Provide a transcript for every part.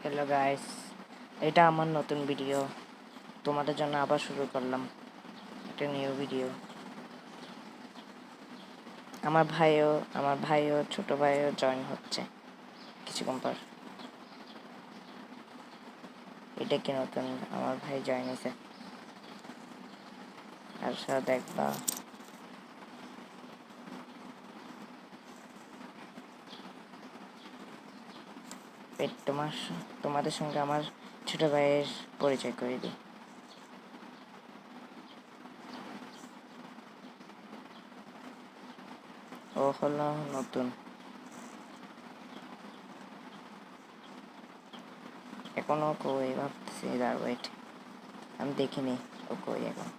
Hello guys, এটা আমার নতুন ভিডিও। তোমাদের জন্য আবার শুরু করলাম একটা নিউ ভিডিও। আমার ভাইও ছোট ভাইও জয়েন হচ্ছে কিছুক্ষণ পর। এটা কি নতুন? আমার ভাই জয়েন হয়েছে, আর সাথে দেখবা তোমাদের সঙ্গে আমার ছোট ভাইয়ের পরিচয় করে দিই। ও হলো নতুন, এখনো কই ভাবতেছি। ওয়েট, আমি দেখিনি ও কই এখন।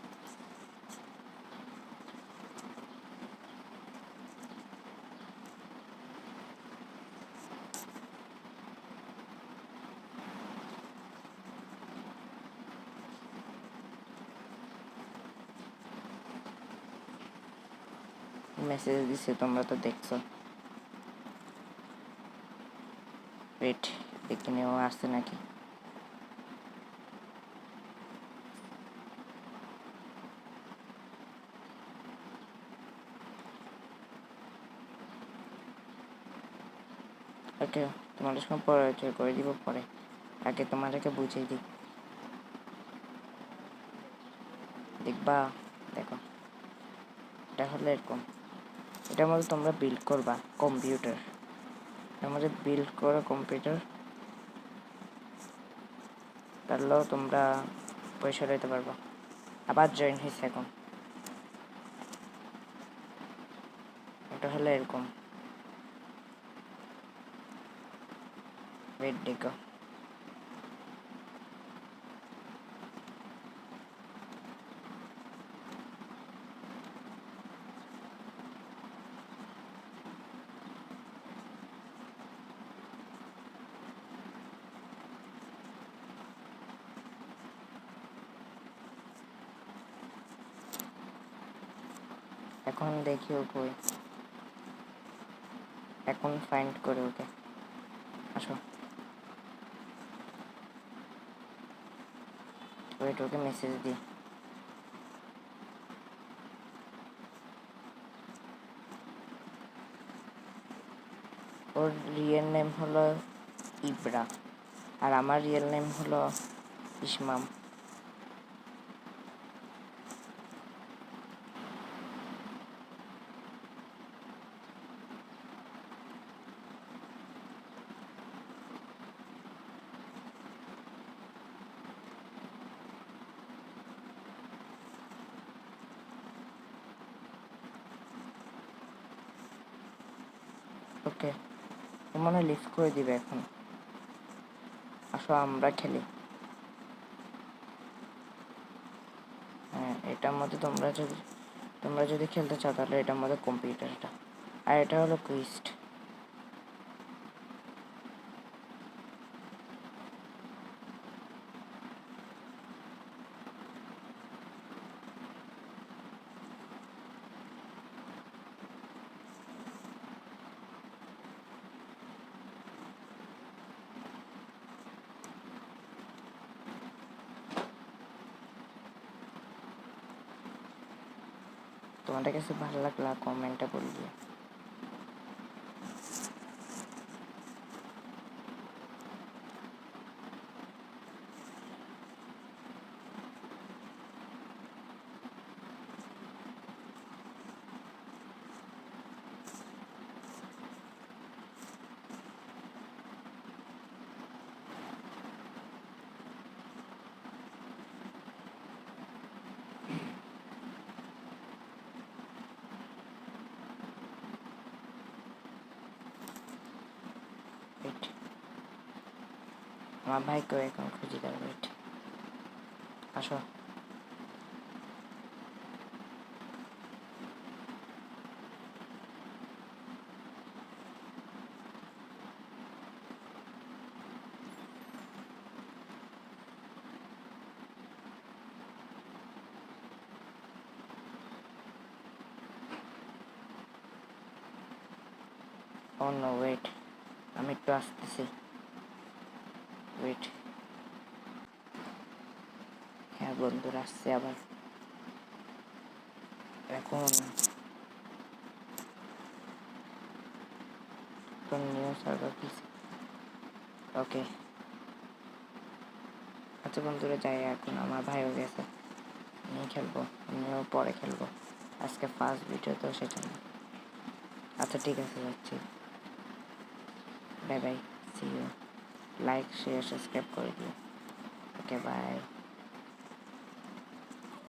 মেসেজ দিছে, তোমরা তো দেখছো। ওয়েট, দেখিনি ও আসছে নাকি। ওকে, তোমাদের সঙ্গে পরিচয় করে দিব পরে। আগে তোমাদেরকে বুঝিয়ে দিই, দেখবা। দেখো, এটা হলো এরকম। এটার মধ্যে তোমরা বিল্ড করবা কম্পিউটার। এটার মধ্যে বিল্ড করো কম্পিউটার, তাহলেও তোমরা পয়সা দিতে পারবা। আবার জয়েন হয়েছে এখন। এটা হলো এরকম। ওয়েট দেখো, এখন দেখি ও কই। এখন ফাইন্ড করে ওকে। আসো, ওয়েট, ওকে মেসেজ দিই। ওর রিয়েল নেম হলো ইব্রা, আর আমার রিয়েল নেম হলো ইসমাম। ওকে, ও মনে হয় লিফট করে দিবে এখন। আসো আমরা খেলি। হ্যাঁ, এটার মধ্যে তোমরা যদি খেলতে চাও তাহলে এটার মধ্যে কম্পিউটারটা, আর এটা হলো কুইস্ট। তোমাদের কাছে ভালো লাগলে কমেন্টে বলবে। ওয়েট, আমার ভাইকেও এখন খুঁজে দেয়। ওয়েট, আসো। ও নো, ওয়েট, আমি একটু আসতেছি। ওয়েট। হ্যাঁ বন্ধুরা, আসছে আবার। এখন নিউ সার্ভার পিসি। ওকে, আচ্ছা বন্ধুরা যাই, এখন আমার ভাইও গেছে, আমি খেলবো, আমিও পরে খেলবো, আজকে ফার্স্ট ভিডিও তো সেটা না। আচ্ছা ঠিক আছে, যাচ্ছি, bye bye, see you. Like share subscribe করে দিও। Okay by.